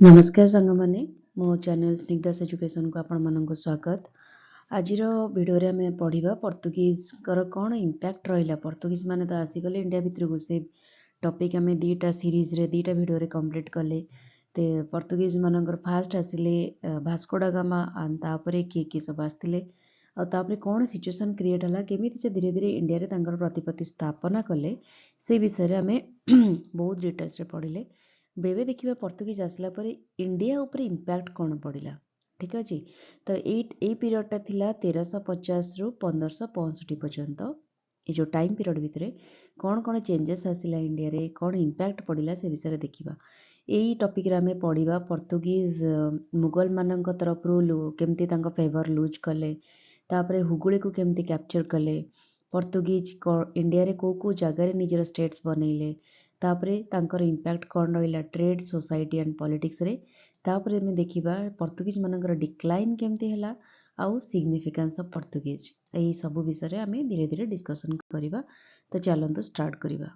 नमस्कार सांग मैंने मो चैनल स्निग्धास एजुकेशन को आपण मानक स्वागत। आज भिडियो आम पढ़ा पर्तुगीज कौन इम्पैक्ट रहा पर्तुगीज माने तो आसीगले इंडिया भितर को से टॉपिक आम दीटा सीरीज रे दीटा भिडियो रे कंप्लीट कले। ते पर्तुगीज मानकर फास्ट आसिले भास्को डा गामा तापर किए सब आसते आउे कौन सिचुएशन क्रिएट है केमी से धीरे धीरे इंडिया रे तांकर प्रतिपत्ति स्थापना कले से विषय आम बहुत डिटेल्स रे पढ़ले। बेबे देखिए पर्तुगीज आसला पर इंडिया ऊपर इम्पैक्ट कौन पड़ा ठीक अच्छे। तो ये पीरियडटा थिला 1350 रु 1565 पर्यंत ये जो टाइम पीरियड भितर कौन कौन चेंजेस आसला इंडिया रे कौन इम्पैक्ट पड़ा से विषय देखा। यही टॉपिक रे आमे पढ़ा पर्तुगीज मुगल मान तरफ केमती फेवर लूज कले तापरे हुगुली को केमती कैप्चर कले पर्तुगीज इंडिया रे को जगार निजर स्टेट्स बनइले तापरे तांकर इम्पैक्ट कौन रहा ट्रेड सोसाइटी एंड पॉलिटिक्स रे तापरे में देखिबा पर्तुगीज मानकर डिक्लाइन केमती हैला आउ सिग्निफिकेंस ऑफ पर्तुगीज यही सब विषय आमे धीरे धीरे डिस्कशन करिबा। तो चलंतु स्टार्ट करिबा।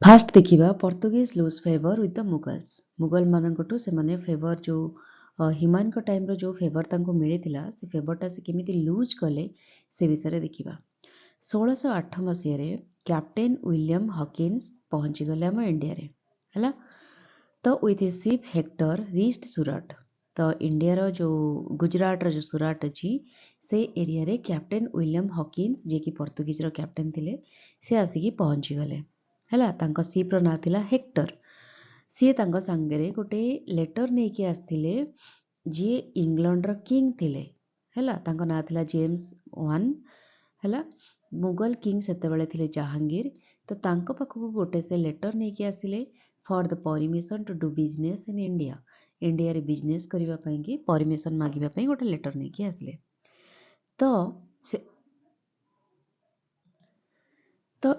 फास्ट देखिबा Portuguese lose favour with the Mughals Mughal मानकटू से माने फेवर जो हिमायन को टाइम रो जो फेवर तांको मिलिथिला से फेवरटा से केमिति लूज कले से विषय देखिबा। 1608 मसीह कैप्टेन विलियम हॉकिन्स पहुंची गले आम इंडिया रे हैला। तो with his ship Hector reached Surat. तो इंडिया रो जो गुजरात रो जो सूरत अच्छी से एरिया रे कैप्टेन विलियम हॉकिन्स जे कि पर्तुगीज रो कैप्टेन थिले से आसिकी पहुंची गले हैला। तांको शिप रो ना थिला हेक्टर। सी तांको सांगरे गोटे लेटर नेकी आस्थिले जे इंग्लैंड रो किंग थिले हैला। तांको ना थिला जेम्स वन हैला। मुगल किंग सेतेबेले थिले जहांगीर। तो तांको पाखकु गोटे से लेटर नेकी आसिले for the permission to do business in India India रे बिजनेस करिबा पई कि परमिशन मागिबा पई गोटे लेटर नेकी आसिले। तो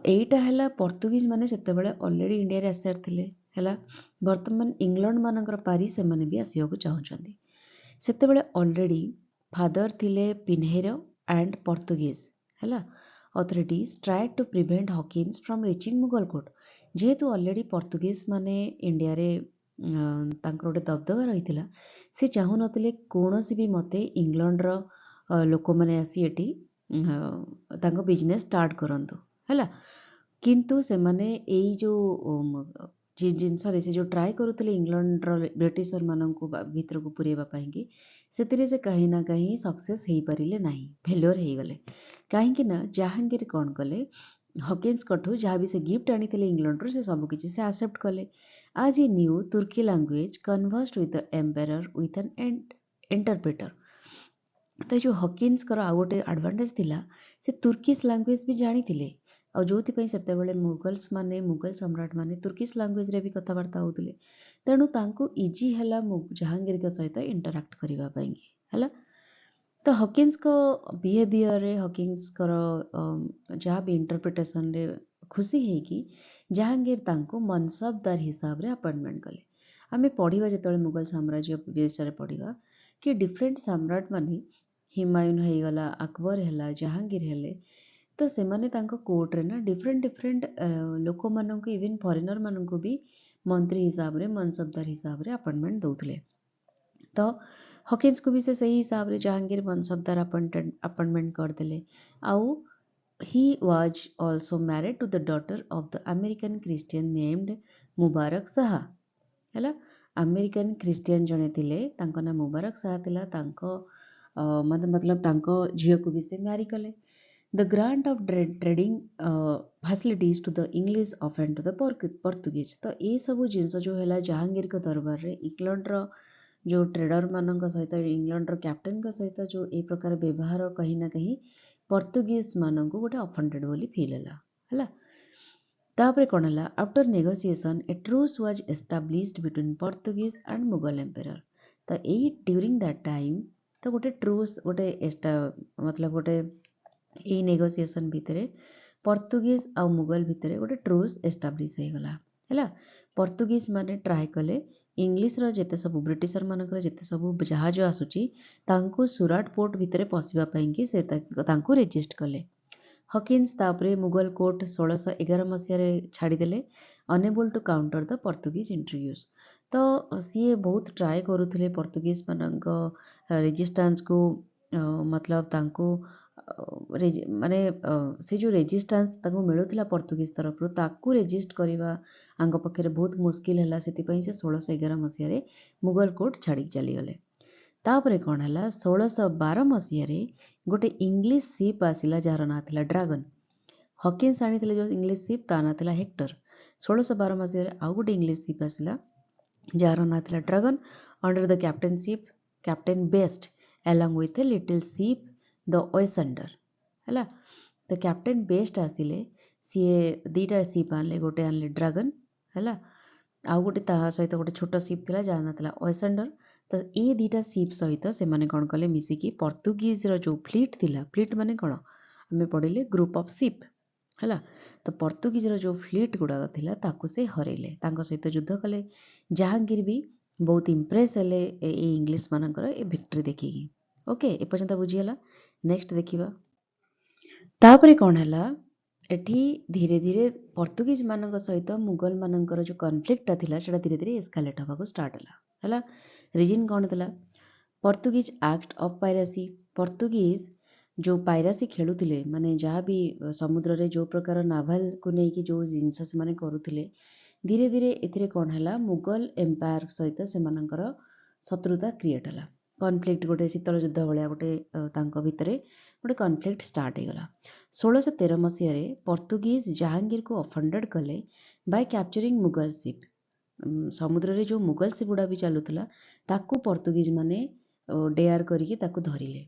एटा हैला पर्तुगीज माने सेतेबेले ऑलरेडी इंडिया रे आसार थिले हैला। वर्तमान इंग्लैंड मानकर पारी से माने भी आसिया को चाहुचंदी। सेतेबेले ऑलरेडी फादर थिले पिन्हेरो एंड पर्तुगीज हैला। Authorities tried to prevent Hawkins from reaching Mughal court जेहेतु ऑलरेडी पर्तुगीज माने इंडिया रे तांकर गोटे दबदबा रही से चाहू नथिले कोनोसी भी मते इंग्लैंड रो लोक माने आसी एटी तांको बिजनेस स्टार्ट करंतु हैला। किंतु से माने एई जो जिनस से जो ट्राए करुले इंग्लैंड ब्रिटिशर मानक भितर को पुरेबा पाई से कहीं ना कहीं सक्सेस हो पारे ना फेल्योर हो गले कहीं ना जहांगीर कौन कले हॉकिन्स कठू जहाँ भी से गिफ्ट आनी इंग्लैंड रो से सब किसी से एक्सेप्ट कले आज a new Turki language conversed with the empire with an interpreter. तो जो हॉकिन्स कर आ गोटे एडवांटेज थिला से तुर्किश लैंग्वेज भी जानी थिले और जो से मुगल्स माने मुगल सम्राट माने तुर्किश लैंग्वेज रे भी कथबार्ता होते तेणु तांको इजी हैला जहांगीर के सहित इंटराक्ट करबा पई हैला। तो हॉकिन्स को बिहेवियर रे हॉकिन्स कर जहाँ भी इंटरप्रिटेशन रे खुशी है कि जहांगीर तांको मनसबदार हिसाब रे अपॉइंटमेंट कले। आमे पढ़िबा जेतले मुगल साम्राज्य विषय पढ़िबा कि डिफरेंट सम्राट माने हिमायून हो गला अकबर है जहांगीर हेले तो से माने तांको कोर्ट रे ना डिफरेंट डिफरेंट लोक मानन को इवन फॉरेनर मानन को भी मंत्री हिसाब रे मनसबदार हिसाब रे अपॉइंटमेंट दउतले। तो हॉकिन्स को भी से सही हिसाब रे जहांगीर मनसबदार अपॉइंटमेंट कर देले। आउ he was also married to the daughter of the American Christian named Mubarak Shah हैला। अमेरिकन क्रिश्चियन जने थिले तांको ना मुबारक शाह थिला तांको मतलब तांको झियो को भी से मैरी कले। The grant of trading facilities to the English offend to the Portuguese. तो ये सब जिनस जो है जहांगीर के दरबार रे इंग्लैंड रो जो ट्रेडर मान सहित इंग्लैंड रो कैप्टेन का सहित जो ए प्रकार व्यवहार कहीं ना कहीं पर्तुगीज मान को गोटे अफेंडेड बोली फील हैला। तापर कौन है after negotiation a truce was established between Portuguese and Mughal empire. तो यही ड्यूरिंग दैट टाइम तो गोटे ट्रूस गोटे मतलब गोटे यही नेगोशिएशन भितर पर्तुगीज आ मुगल भितर गोटे ट्रूस एस्टाब्लिश हो गला हैला। पर्तुगीज माने ट्राए कले इंग्लिश रो जेते सब ब्रिटिशर मानकर जेते सब जहाज आसुची तांको सूरत पोर्ट भितर पसिबा पई कि से तांको रेजिस्ट कले। हकिन्स तापरे मुगल कोर्ट 1611 मसीह छाड़ीदेले enable to counter the Portuguese introduce. तो सी बहुत ट्राए करुले पर्तुगीज मान रेजिस्टान्स को मतलब तांको माने से जो रेजिस्टान्स तांको मिलुथिला पर्तुगीज तरफ ताकू रेजिस्ट करवा आंग पक्षे बहुत मुस्किल है से 1611 मसीह मुगल कोर्ट छाड़ी चलीगले। तापरे कौन है 1612 मसीह गोटे इंग्लिश सीप आसिला जार ना थिला ड्रागन। हकिन्स आनी जो इंग्लिश सीप ता ना थिला हेक्टर। 1612 मसीह आउ गोटे इंग्लिश सीप आसिला जार ना थिला Dragon under the captainship captain Best along with a little ship the Osiander है। तो कैप्टेन बेस्ट आसिले सी दीटा सीप आनले गोटे आनले ड्रागन है आउ गोटे ता सहित गोटे छोट सीप थिला जार ना थिला ओएसेंडर। तो ये दीटा सीप सहित से माने कौन कले मिसिकी पर्तुगीज जो फ्लीट थिला फ्लीट माने कौन आम पढ़िले ग्रुप ऑफ सीप है। तो पर्तुगीज जो फ्लीट गुड़ाक थिला ताकू से हरेले तांको सहित युद्ध कले। जहांगीर भी बहुत इम्प्रेस हेले इंग्लिश मानकर ए विक्ट्री देखिकी। ओके एपर्यंत बुझीगला। नेक्स्ट देखिबा तापरे कौन है एठी धीरे धीरे पर्तुगीज मान सहित मुगल मानकर जो कन्फ्लिक्टा थिला सेटा धीरे धीरे एस्कालेट होगा स्टार्ट है। रिजन कौन था Portuguese act of piracy. Portuguese जो पायरेसी खेलुले माने जहाँ भी समुद्र रे जो प्रकार नाभाल को लेकिन जो जिनस से माने करुले धीरे धीरे एथिरे कौन है मुगल एम्पायर सहित से शत्रुता क्रिएट है। कन्फ्लिक्ट गोटे शीतल युद्ध भाया गोटे भितर गोटे कन्फ्लिक्ट स्टार्ट होगला। 1613 मसीह पर्तुगीज जहांगीर को अफेंडेड कले बाय कैप्चरिंग मुगल शिप। समुद्र रे जो मुगल शिप गुड़ा भी चलुला ताकू पर्तुगीज माने डेयर करके ताकू धरिले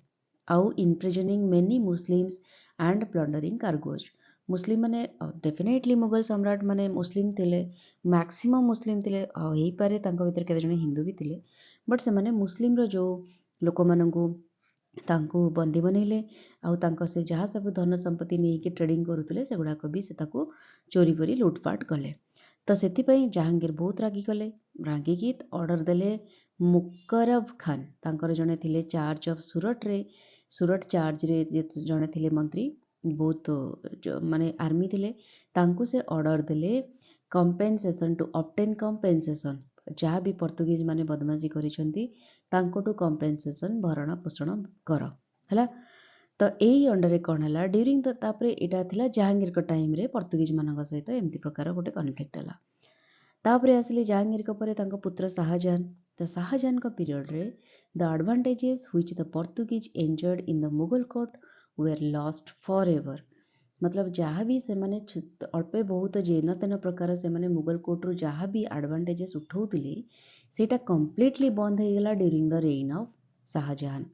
आउ imprisoning many Muslims and plundering cargoes. Muslim माने डेफिनेटली मुगल सम्राट माने मुस्लिम थिले मैक्सिमम मुस्लिम थिले हो पारे तांको भीतर केते जने हिंदू भी थिले बट से माने मुस्लिम रो जो लोक मानकू तांको बंदी बनैले आउ तांको से जहाँ सब धन संपत्ति नहीं ट्रेडिंग करुले से गुड़ाक भी से ताकू चोरी करी लुटपाट कले। तो से जहांगीर बहुत रागी कले रागिकी ऑर्डर देले मुकरब खान तांकर जने थिले चार्ज ऑफ सूरत रे सूरत चार्ज रे जने थिले मंत्री बहुत माने आर्मी थिले तांको से ऑर्डर देले कंपेनसेशन टू ऑब्टेन कंपेनसेशन जहाँ भी पर्तुगीज माने बदमाशी करिसेंती तांको टू कंपेनसेशन भरण पोषण कर है। तो यही अंडर कौन है ड्यूरिंग तापरे एटा थिला जहांगीर को टाइम रे पर्तुगीज मान सहित एमती प्रकार गोटे कन्फ्लिक्ट है। तापरे आसिले जहांगीर परे तांको पुत्र शाहजहान। तो शाहजहान का पीरियड रे the advantages which the Portuguese enjoyed in the Mughal court were lost for ever. मतलब जहाँ भी से माने अल्पे बहुत जेन तेन प्रकार से माने मुगल कोर्ट रू जहाँ भी एडवांटेजेस उठाउतिले सेटा कंप्लीटली बंद हो गला during the rain of Shah Jahan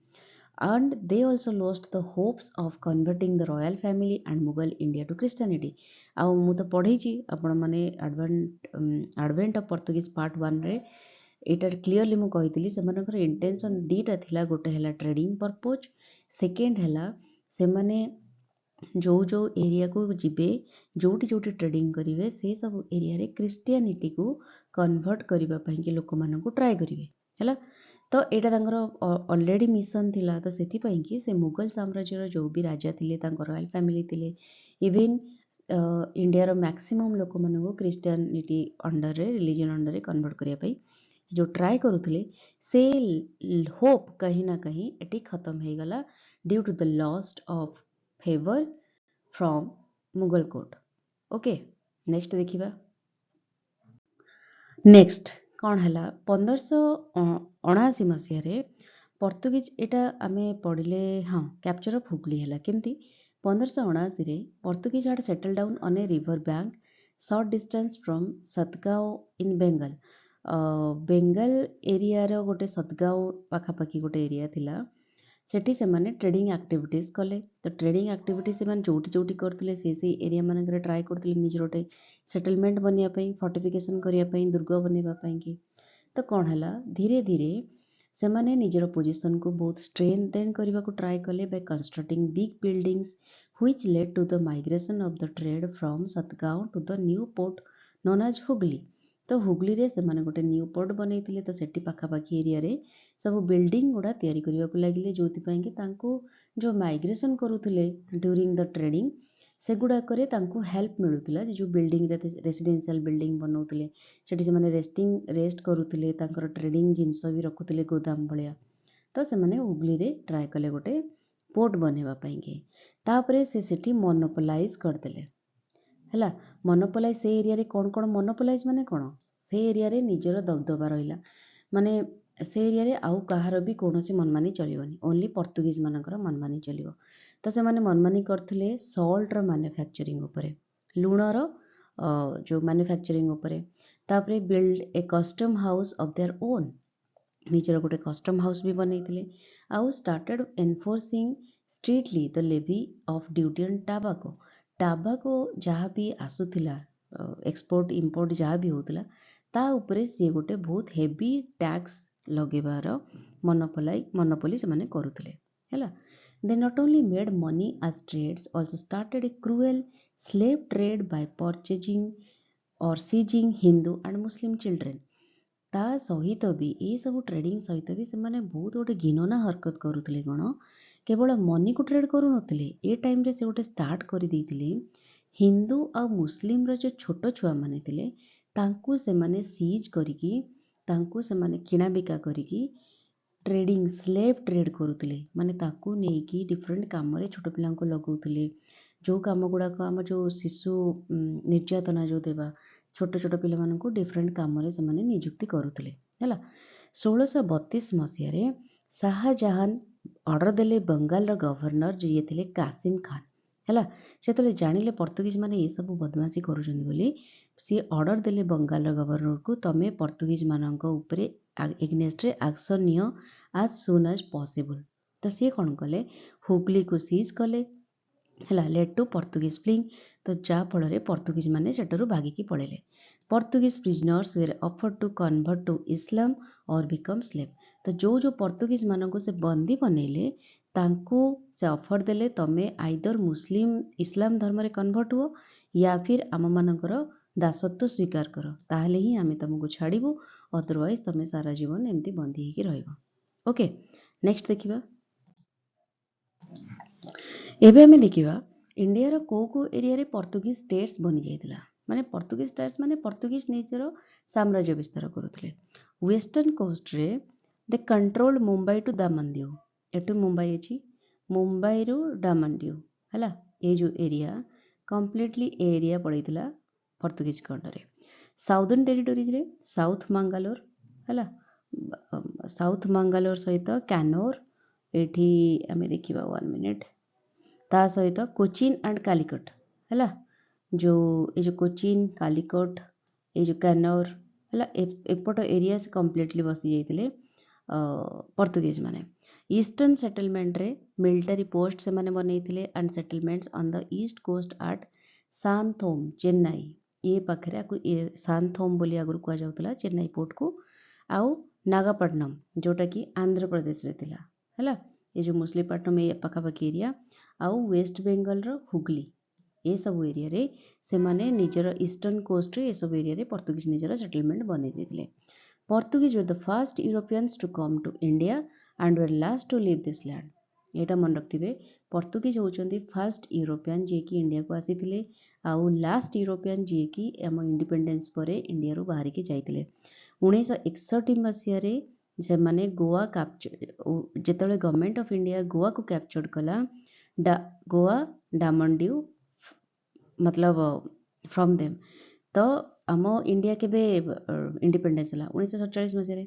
and they also lost the hopes of converting the royal family and Mughal India to Christianity। आउ मु तो पढ़ी आपण माने एडवेंट ऑफ पर्तुगीज पार्ट 1 रे एटा क्लियरली मु कहितली सेमानकर इंटेंशन दीटा थिला गोटे हैला ट्रेडिंग पर्पज सेकेंड हैला से माने जो जो एरिया को जिबे जोटी जोटी ट्रेडिंग करिवे से सब एरिया रे क्रिश्चियनिटी को कन्वर्ट करबा पई के लोक मानन को ट्राई करिवे हैला। तो यहाँ ऑलरेडी मिशन थिला तो से कि से मुगल साम्राज्यर जो भी राजा थिले रॉयल फैमिली थिले इवेन इंडिया मैक्सिमम लोक मान क्रिश्चियनिटी अंडर रे रिलीजन अंडर रे कन्वर्ट करने जो ट्राए करुले से होप कहीं ना कहीं एटी खत्म हो गला due to the lost of favour from Mughal court. Okay next देखिबा नेक्स्ट कौन है 1579 मसीह पर्तुगीज एटा आमे पढ़िले हाँ कैप्चर ऑफ हुगली है केमती 1579 Portuguese had settle down on a river bank short distance from Satgaon in Bengal. Bengal area रो गोटे सतगांव पाखापाखि गोटे एरिया थिला सेठी से माने ट्रेडिंग एक्टिविटीज कले। तो ट्रेडिंग एक्टिविटीज से माने जोटी जोटी करथिले से एरिया मानकर ट्राई करथिले निज रोटे सेटलमेंट बनिया पई फोर्टिफिकेशन करिया पई दुर्ग बनेबा पई की। तो कौन है धीरे धीरे से माने निजर पोजिशन को बहुत स्ट्रेंथेन करने को ट्राई कले bye constructing big buildings which led to the migration of the trade from Satgaon to the new port known as Hooghly. तो हुगली रे से माने गोटे न्यू पोर्ट बनैतिले तो सेठी पाखापाखि एरिया रे सब बिल्डिंग गुड़ा तैयारी करने को लगिले जोथि पई कि तांको जो माइग्रेशन करुथिले ड्यूरिंग द ट्रेडिंग ସେଗୁଡ଼ାକରେ ତାଙ୍କୁ ହେଲ୍ପ ମିଳୁଥିଲା ଯେଉଁ ବିଲ୍ଡିଂରେ ରେସିଡେନ୍ସିଆଲ୍ ବିଲ୍ଡିଂ ବନାଉଥିଲେ ସେଠି ସେମାନେ ରେଷ୍ଟ କରୁଥିଲେ ତାଙ୍କର ଟ୍ରେଡ଼ିଂ ଜିନିଷ ବି ରଖୁଥିଲେ ଗୋଦାମ ଭଳିଆ। ତ ସେମାନେ ହୁଗଲିରେ ଟ୍ରାଏ କଲେ ଗୋଟେ ପୋର୍ଟ ବନେଇବା ପାଇଁକି। ତାପରେ ସେ ସେଠି ମନୋପୋଲାଇଜ୍ କରିଦେଲେ ହେଲା। ମନୋପୋଲାଇଜ୍ ସେ ଏରିଆରେ କ'ଣ ମନୋପୋଲାଇଜ୍ ମାନେ କ'ଣ, ସେ ଏରିଆରେ ନିଜର ଦବଦବା ରହିଲା, ମାନେ ସେ ଏରିଆରେ ଆଉ କାହାର ବି କୌଣସି ମନମାନି ଚଳିବନି, ଓନ୍ଲି ପର୍ତ୍ତୁଗୀଜ ମାନଙ୍କର ମନମାନି ଚଳିବ। ତ ସେମାନେ ମନମାନି କରିଥିଲେ ସଲ୍ଟର ମାନୁଫ୍ୟାକ୍ଚରିଂ ଉପରେ, ଲୁଣର ଯେଉଁ ମାନୁଫ୍ୟାକ୍ଚରିଂ ଉପରେ। ତାପରେ build a custom house of their own, ନିଜର ଗୋଟେ କଷ୍ଟମ୍ ହାଉସ୍ ବି ବନେଇଥିଲେ। ଆଉ started enforcing strictly the levy of duty on tobacco. Tobacco ଯାହା ବି ଆସୁଥିଲା ଏକ୍ସପୋର୍ଟ ଇମ୍ପୋର୍ଟ ଯାହା ବି ହେଉଥିଲା ତା ଉପରେ ସିଏ ଗୋଟେ ବହୁତ ହେଭି ଟ୍ୟାକ୍ସ ଲଗେଇବାର ମନୋପୋଲି ସେମାନେ କରୁଥିଲେ ହେଲା। They not only made money as trades also started a cruel slave trade by purchasing or seizing Hindu and Muslim children. ତା ସହିତ ବି ଏସବୁ ଟ୍ରେଡିଂ ସହିତ ବି ସେମାନେ ବହୁତ ଗୋଟେ ଘିନନା ହରକତ କରୁଥିଲେ। କ'ଣ କେବଳ ମନିକୁ ଟ୍ରେଡ୍ କରୁନଥିଲେ, ଏ ଟାଇମ୍ରେ ସେ ଗୋଟେ ଷ୍ଟାର୍ଟ କରିଦେଇଥିଲେ ହିନ୍ଦୁ ଆଉ ମୁସଲିମର ଯେଉଁ ଛୋଟ ଛୁଆମାନେ ଥିଲେ ତାଙ୍କୁ ସେମାନେ ସିଜ୍ କରିକି ତାଙ୍କୁ ସେମାନେ କିଣାବିକା କରିକି ଟ୍ରେଡିଂ ସ୍ଲେଭ୍ ଟ୍ରେଡ୍ କରୁଥିଲେ। ମାନେ ତାକୁ ନେଇକି ଡିଫରେଣ୍ଟ କାମରେ ଛୋଟ ପିଲାଙ୍କୁ ଲଗାଉଥିଲେ। ଯେଉଁ କାମ ଗୁଡ଼ାକ ଆମ ଯେଉଁ ଶିଶୁ ନିର୍ଯାତନା ଯେଉଁ ଦେବା, ଛୋଟ ଛୋଟ ପିଲାମାନଙ୍କୁ ଡିଫରେଣ୍ଟ କାମରେ ସେମାନେ ନିଯୁକ୍ତି କରୁଥିଲେ ହେଲା। 1632 ମସିହାରେ ଶାହାଜାହାନ ଅର୍ଡ଼ର ଦେଲେ ବଙ୍ଗାଲର ଗଭର୍ଣ୍ଣର ଯିଏ ଥିଲେ କାସିମ ଖାନ ହେଲା। ସେତେବେଳେ ଜାଣିଲେ ପର୍ତ୍ତୁଗୀଜ ମାନେ ଏସବୁ ବଦମାସି କରୁଛନ୍ତି ବୋଲି ସିଏ ଅର୍ଡ଼ର ଦେଲେ ବଙ୍ଗାଲର ଗଭର୍ଣ୍ଣରକୁ, ତମେ ପର୍ତ୍ତୁଗୀଜ ମାନଙ୍କ ଉପରେ ଏଗନେଷ୍ଟରେ ଆକ୍ସନ୍ ନିଅ ଆଜ୍ ସୁନ୍ ଆଜ୍ ପସିବୁଲ୍। ତ ସିଏ କ'ଣ କଲେ, ହୁଗଲିକୁ ସିଜ୍ କଲେ ହେଲା, ଲେଟ୍ ଟୁ ପର୍ତ୍ତୁଗୀଜ ଫ୍ଲିଂ। ତ ଯାହାଫଳରେ ପର୍ତ୍ତୁଗୀଜ ମାନେ ସେଠାରୁ ଭାଗିକି ପଳେଇଲେ। Portuguese prisoners were offered to convert to Islam or become slave. ତ ଯେଉଁ ପର୍ତ୍ତୁଗୀଜ ମାନଙ୍କୁ ସେ ବନ୍ଦୀ ବନେଇଲେ ତାଙ୍କୁ ସେ ଅଫର ଦେଲେ, ତମେ ଆଇଦର ଇସଲାମ ଧର୍ମରେ କନଭର୍ଟ ହୁଅ ୟା ଫିର୍ ଆମମାନଙ୍କର ଦାସତ୍ୱ ସ୍ୱୀକାର କର, ତାହେଲେ ହିଁ ଆମେ ତମକୁ ଛାଡ଼ିବୁ, ଅଦରୱାଇଜ ତମେ ସାରା ଜୀବନ ଏମିତି ବନ୍ଦୀ ହେଇକି ରହିବ। ଓକେ, ନେକ୍ସଟ ଦେଖିବା। ଏବେ ଆମେ ଦେଖିବା ଇଣ୍ଡିଆର କେଉଁ ଏରିଆରେ ପର୍ତ୍ତୁଗୀଜ ଷ୍ଟେଟ୍ସ ବନିଯାଇଥିଲା। ମାନେ ପର୍ତ୍ତୁଗୀଜ ଷ୍ଟେଟ୍ସ ମାନେ ପର୍ତ୍ତୁଗୀଜ ନିଜର ସାମ୍ରାଜ୍ୟ ବିସ୍ତାର କରୁଥିଲେ। ୱେଷ୍ଟର୍ଣ୍ଣ କୋଷ୍ଟରେ ଦେ କଣ୍ଟ୍ରୋଲ ମୁମ୍ବାଇ ଟୁ ଦାମନଦିଉ। ଏଠୁ ମୁମ୍ବାଇ ଅଛି, ମୁମ୍ବାଇରୁ ଡାମନଡିଉ ହେଲା, ଏ ଯେଉଁ ଏରିଆ କମ୍ପ୍ଲିଟଲି ଏ ଏରିଆ ପଳେଇଥିଲା ପର୍ତ୍ତୁଗୀଜଙ୍କ ଅଣ୍ଡରରେ। ସାଉଦର୍ନ ଟେରିଟୋରିଜରେ ସାଉଥ ମାଙ୍ଗାଲୋର ହେଲା, ସାଉଥ ମାଙ୍ଗାଲୋର ସହିତ କାନୋର, ଏଠି ଆମେ ଦେଖିବା 1 ମିନିଟ୍, ତା ସହିତ କୋଚିନ୍ ଆଣ୍ଡ କାଲିକଟ ହେଲା। ଏ ଯେଉଁ କୋଚିନ୍ କାଲିକଟ ଏ ଯେଉଁ କାନୋର ହେଲା, ଏପଟ ଏରିଆ ସେ କମ୍ପ୍ଲିଟଲି ବସି ଯାଇଥିଲେ ପର୍ତ୍ତୁଗୀଜ ମାନେ। ଇଷ୍ଟର୍ଣ୍ଣ ସେଟଲମେଣ୍ଟରେ ମିଲିଟାରୀ ପୋଷ୍ଟ ସେମାନେ ବନେଇଥିଲେ and settlements on the east coast at Santhome Chennai. ଏ ପାଖରେ ସାନ୍ଥୋମ ବୋଲି ଆଗରୁ କୁହାଯାଉଥିଲା ଚେନ୍ନାଇ ପୋର୍ଟକୁ। ଆଉ ନାଗାପଟ୍ଟନମ ଯେଉଁଟାକି ଆନ୍ଧ୍ରପ୍ରଦେଶରେ ଥିଲା ହେଲା, ଏ ଯେଉଁ ମୁସଲିପାଟନମ ଏ ପାଖାପାଖି ଏରିଆ, ଆଉ ୱେଷ୍ଟ ବେଙ୍ଗଲର ହୁଗଲି, ଏସବୁ ଏରିଆରେ ସେମାନେ ନିଜର ଇଷ୍ଟର୍ଣ୍ଣ କୋଷ୍ଟରେ ଏସବୁ ଏରିଆରେ ପର୍ତ୍ତୁଗୀଜ ନିଜର ସେଟଲମେଣ୍ଟ ବନେଇ ଦେଇଥିଲେ। Portuguese were the first Europeans to come to India and were last to leave this land. ଏଇଟା ମନେ ରଖିଥିବେ, ପର୍ତ୍ତୁଗୀଜ ହେଉଛନ୍ତି ଫାର୍ଷ୍ଟ ୟୁରୋପିଆନ୍ ଯିଏକି ଇଣ୍ଡିଆକୁ ଆସିଥିଲେ, ଆଉ ଲାଷ୍ଟ ୟୁରୋପିଆନ୍ ଯିଏକି ଆମ ଇଣ୍ଡିପେଣ୍ଡେନ୍ସ ପରେ ଇଣ୍ଡିଆରୁ ବାହାରିକି ଯାଇଥିଲେ। 1961 ମସିହାରେ ସେମାନେ ଗୋଆ ଯେତେବେଳେ ଗଭର୍ଣ୍ଣମେଣ୍ଟ ଅଫ୍ ଇଣ୍ଡିଆ ଗୋଆକୁ କ୍ୟାପଚର୍ଡ କଲା, ଗୋଆ ଡାମନଡିଉ ମତଲବ ଫ୍ରମ୍ ଦେମ୍। ତ ଆମ ଇଣ୍ଡିଆ କେବେ ଇଣ୍ଡିପେଣ୍ଡେନ୍ସ ହେଲା 1947 ମସିହାରେ।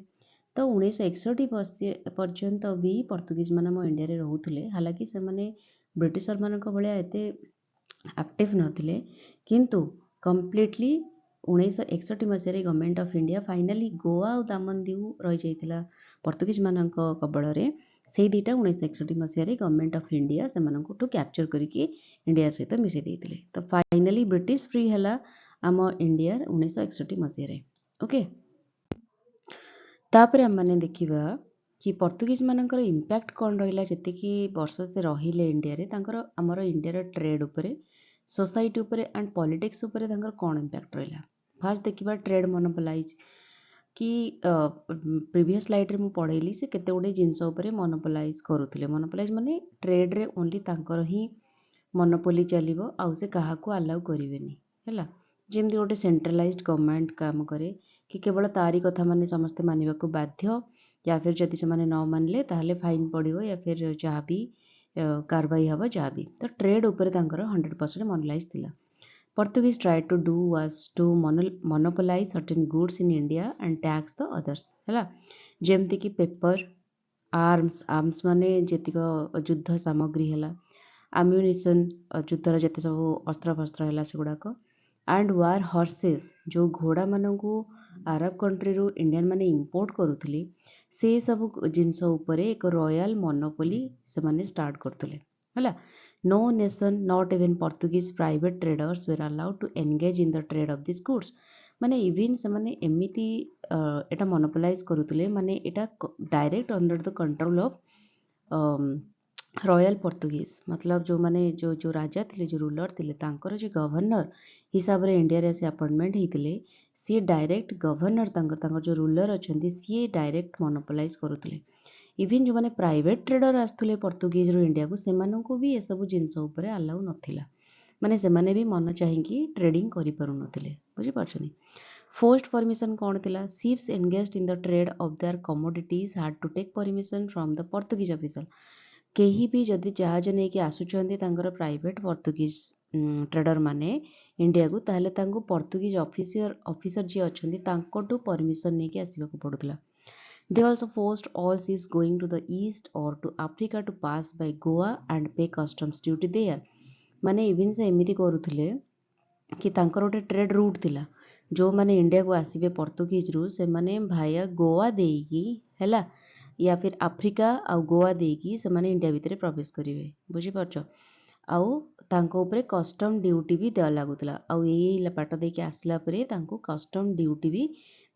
ତ 1961 ପର୍ଯ୍ୟନ୍ତ ବି ପର୍ତ୍ତୁଗୀଜ ମାନେ ଆମ ଇଣ୍ଡିଆରେ ରହୁଥିଲେ। ହାଲାକି ସେମାନେ ବ୍ରିଟିଶରମାନଙ୍କ ଭଳିଆ ଏତେ ଆକ୍ଟିଭ ନଥିଲେ, କିନ୍ତୁ କମ୍ପ୍ଲିଟଲି 1961 ମସିହାରେ government of India finally Goa ଆଉ ଦାମନଡିଉ ରହିଯାଇଥିଲା ପର୍ତ୍ତୁଗୀଜ ମାନଙ୍କ କବଳରେ। ସେଇ ଦୁଇଟା 1961 ମସିହାରେ ଗଭର୍ଣ୍ଣମେଣ୍ଟ ଅଫ୍ ଇଣ୍ଡିଆ ସେମାନଙ୍କଠୁ କ୍ୟାପଚର କରିକି ଇଣ୍ଡିଆ ସହିତ ମିଶାଇ ଦେଇଥିଲେ। ତ ଫାଇନାଲି ବ୍ରିଟିଶ ଫ୍ରି ହେଲା ଆମ ଇଣ୍ଡିଆ 1961 ମସିହାରେ। ଓକେ, ତାପରେ ଆମମାନେ ଦେଖିବା କି ପର୍ତ୍ତୁଗୀଜ ମାନଙ୍କର ଇମ୍ପାକ୍ଟ କ'ଣ ରହିଲା। ଯେତିକି ବର୍ଷ ସେ ରହିଲେ ଇଣ୍ଡିଆରେ, ତାଙ୍କର ଆମର ଇଣ୍ଡିଆର ଟ୍ରେଡ୍ ଉପରେ, ସୋସାଇଟି ଉପରେ ଆଣ୍ଡ ପଲିଟିକ୍ସ ଉପରେ ତାଙ୍କର କ'ଣ ଇମ୍ପାକ୍ଟ ରହିଲା। ଫାର୍ଷ୍ଟ ଦେଖିବା ଟ୍ରେଡ୍ ମୋନୋପୋଲାଇଜ, କି ପ୍ରିଭିୟସ୍ ସ୍ଲାଇଡ଼୍ରେ ମୁଁ ପଢ଼େଇଲି ସେ କେତେ ଗୁଡ଼ିଏ ଜିନିଷ ଉପରେ ମୋନୋପୋଲାଇଜ କରୁଥିଲେ। ମୋନୋପୋଲାଇଜ ମାନେ ଟ୍ରେଡ୍ରେ ଓନ୍ଲି ତାଙ୍କର ହିଁ मोनोपोली चलिबो आउ से काहाकू अलाउ करिवेनी हैला जेमती गोटे सेंट्रलाइज्ड गवर्नमेंट काम करे कि केवल तारी कथा माने समस्ते मानिबाकू बाध्य या फिर जदि से न मानले ताहले फाइन पड़िबो या फिर जहाँ भी कारवाई हबो जहाँ भी तो ट्रेड उपरे तांकर 100% मोनोलाइज थिला Portuguese tried to do was to monopolize certain goods in India and tax the others ହେଲା ଯେମିତି କି ପେପର आर्म्स माने ଯେତିକ ଯୁଦ୍ଧ ସାମଗ୍ରୀ ହେଲା ଆମ୍ୟୁନିସନ୍ ଯୁଦ୍ଧର ଯେତେ ସବୁ ଅସ୍ତ୍ରଫସ୍ତ୍ର ହେଲା ସେଗୁଡ଼ାକ ଆଣ୍ଡ ୱାର୍ ହର୍ସେସ୍ ଯେଉଁ ଘୋଡ଼ାମାନଙ୍କୁ ଆରବ କଣ୍ଟ୍ରିରୁ ଇଣ୍ଡିଆନ୍ ମାନେ ଇମ୍ପୋର୍ଟ କରୁଥିଲେ ସେ ସବୁ ଜିନିଷ ଉପରେ ଏକ ରୟାଲ ମୋନୋପୋଲି ସେମାନେ ଷ୍ଟାର୍ଟ କରୁଥିଲେ ହେଲା No nation, not even Portuguese private traders, were allowed to engage in the trade of these goods. माने इवन से एमती एटा मोनोपोलाइज करुले माने एटा direct under the control of royal Portuguese मतलब जो माने जो राजा थिले जो रूलर थिले तांकर जो गवर्नर हिसाब रे इंडिया रे से अपॉइंटमेंट हेतिले सी डायरेक्ट गवर्नर तांकर जो रूलर अछंती सी डायरेक्ट मोनोपोलाइज करुले इवन जो मैंने प्राइवेट ट्रेडर आसुले पोर्तुगीज रू इंडिया को सेमानंको भी ये सब जिनस उपरे अलाउ नथिला माने सेमाने भी मन चाहिए ट्रेडिंग करि पारु नथिले बुझी पारछनी फोर्स्ड परमिशन कौन थिला ships engaged in the trade of their commodities had to take permission from the Portuguese officer केही भी जदि जहाज नै कि आसुचंदी तांकर प्राइवेट पोर्तुगीज ट्रेडर माने इंडिया को ताहले तांको पोर्तुगीज ऑफिसर जे अछंदी तांकोटू परमिशन नै कि आसीबा को पडुतला They also forced all ships going to the east or to Africa to pass by Goa and pay customs duty there. माने इवन से एमिति करुथिले कि तांकर गोटे ट्रेड रूट थिला जो माने इंडिया को आसीबे पोर्तुगीज रू से माने भाया गोवा देकी हैला या फिर अफ्रीका आ गोवा देकी से माने इंडिया भितरे प्रवेश करिवे बुझी परछो आउ तांको ऊपर कस्टम ड्यूटी भी दिया लागुतला आउ एई पाट देकी आसला परे तांको कस्टम ड्यूटी भी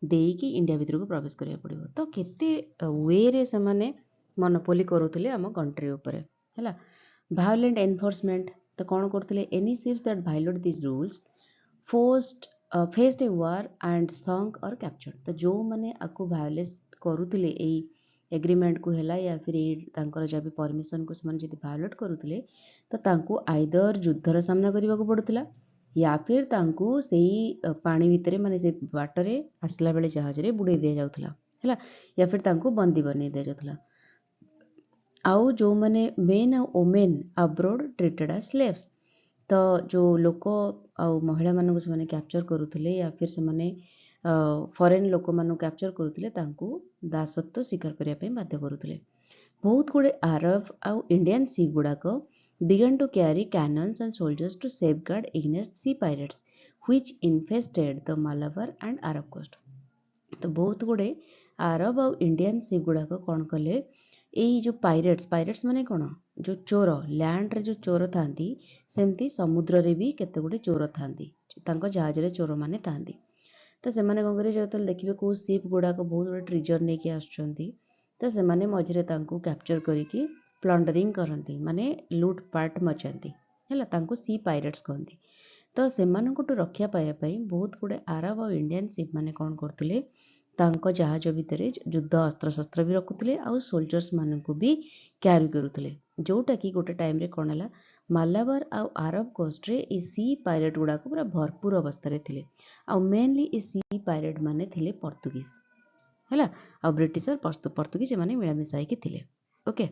देकी इंडिया भितर को प्रवेश करिया पड़िबो तो केते वे रे से माने मोनोपोली करूथिले हम कंट्री ऊपर हैला वायलेंट एनफोर्समेंट तो कौन करथिले any ships that violate this rules faced a war and sunk or captured तो जो माने आकु वायलेस करूथिले एई एग्रीमेंट को हैला या फिर ए तांकर जब परमिशन को समान जदि वायलेट करूथिले तो तांको आइदर युद्धर सामना करबा को पडुथिला या फिर तांको सेही पानी भितरे माने से बाटरे आसला बेले जहाज रे बुड़े दिया जाउथला हैला या फिर तांको बंदी बने दिया जाउथला आउ जो माने मेन और women abroad treated as slaves तो जो लोक आउ महिला मानक से कैप्चर करूथिले या फिर से फॉरेन लोक मानक कैप्चर करूथिले तांको दासत्व स्वीकार करिया पे बाध्य करूथिले बहुत गुड़े अरब आउ इंडियन शिप गुड़ाक began to carry cannons and soldiers to safeguard against sea pirates which infested the Malabar and Arab coast. तो बहुत गुड़े अरब और इंडियन शिप गुड़ाक कौन कले यही जो पायरेट्स माने कौन जो चोर लैंड रे जो चोर थांती सेमती समुद्र रे भी केते गुड़े चोर थांती तांको जहाज रे चोर माने थांती तो सेमाने कौन करे जो देखिबे को शिप गुड़ाक बहुत गुड़े ट्रिजर नेकी आछंती तो सेमाने मझिरे तांको कैप्चर करिकी प्लंडरिंग करती माने लुटपाट मचाती है तांको सी पायरेट्स कहती तो सेमानंकुठु रक्षा पाइबा बहुत गुड़े अरब और इंडियन शिप माने कौन करथिले तांको जहाज भितर युद्ध अस्त्र शस्त्र भी रखुले आउ सोल्जर्स मानक भी क्यारी करुले जोटा कि गोटे टाइम रे कौन है मालाबार आउ अरब कोस्ट रे ए सी पायरेट गुड़ाक पूरा भरपूर अवस्था थे आउ मेनली ए सी पायरेट माने थिले पोर्तुगीज है आउ ब्रिटिशर पोर्तुगीज माने मिलामिशा होइके थिले ओके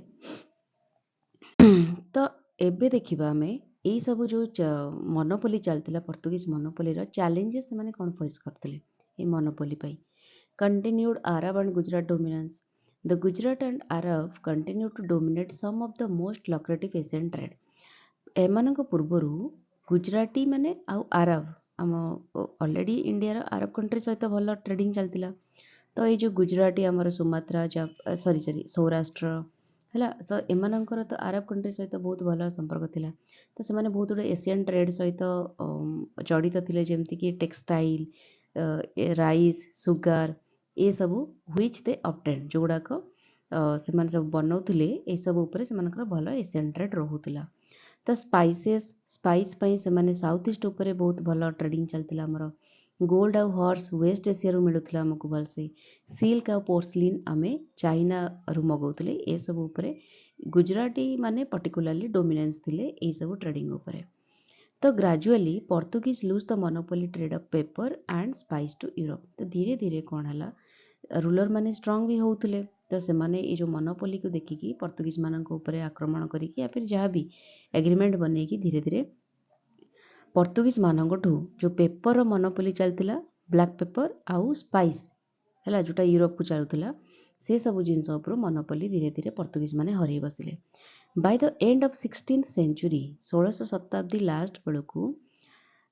तो एबे देखिबा आमे एई सब जो मोनोपोली चलतिला पोर्तुगीज मोनोपोली रो चैलेंजेस से माने कोन फेस करथिले ए मोनोपोली पई continued Arab and Gujarat dominance the Gujarat and Arab continue to dominate some of the most lucrative Asian trade एमानक पूर्वरु गुजराती माने आउ अरब आम ऑलरेडी इंडिया रो अरब कंट्री सहित भल ट्रेडिंग चलतिला तो ये जो गुजराती आमर सुमात्रा सॉरी सौराष्ट्र है तो एमानकर तो अरब कंट्री सहित बहुत भल संपर्क थिला तो से बहुत गुड़े एशियन ट्रेड सहित जड़ित थे जमती कि टेक्सटाइल राइस सुगार ये सब व्हिच दे ऑब्टेन्ड जो गुड़ाक से सब बनाऊले ये सब उपर से भल एशियन ट्रेड रोला तो स्पाइस से साउथ ईस्ट उपर बहुत भल ट्रेडिंग चलता आमर गोल्ड आउ हॉर्स वेस्ट एशिया मिलूला आमको भलसे सिल्क आउ पोर्सलिन आमे चाइना रु मगाऊले ये सब उपरे गुजराती माने पर्टिकुलारली डोमिनेंस थिले एई सब ट्रेडिंग उपरे। तो gradually Portuguese lose the monopoly trade of pepper and spice to Europe. तो धीरे धीरे कौन है रूलर माने स्ट्रांग भी होउथिले। तो से माने ये जो मोनोपोली को देखिकी पोर्तुगीज मानक ऊपर आक्रमण करिकी या फिर जहाँ भी एग्रीमेंट बनेकी धीरे धीरे पोर्तुगीज मानकठू जो पेपर मोनोपोली चलता ब्लैक पेपर आउ स्पाइस है जोटा यूरोप को चलुला से सब जिनस मोनोपोली धीरे धीरे पोर्तुगीज माने हरई बसिले। By the end of 16th century 16 शताब्दी लास्ट बेलू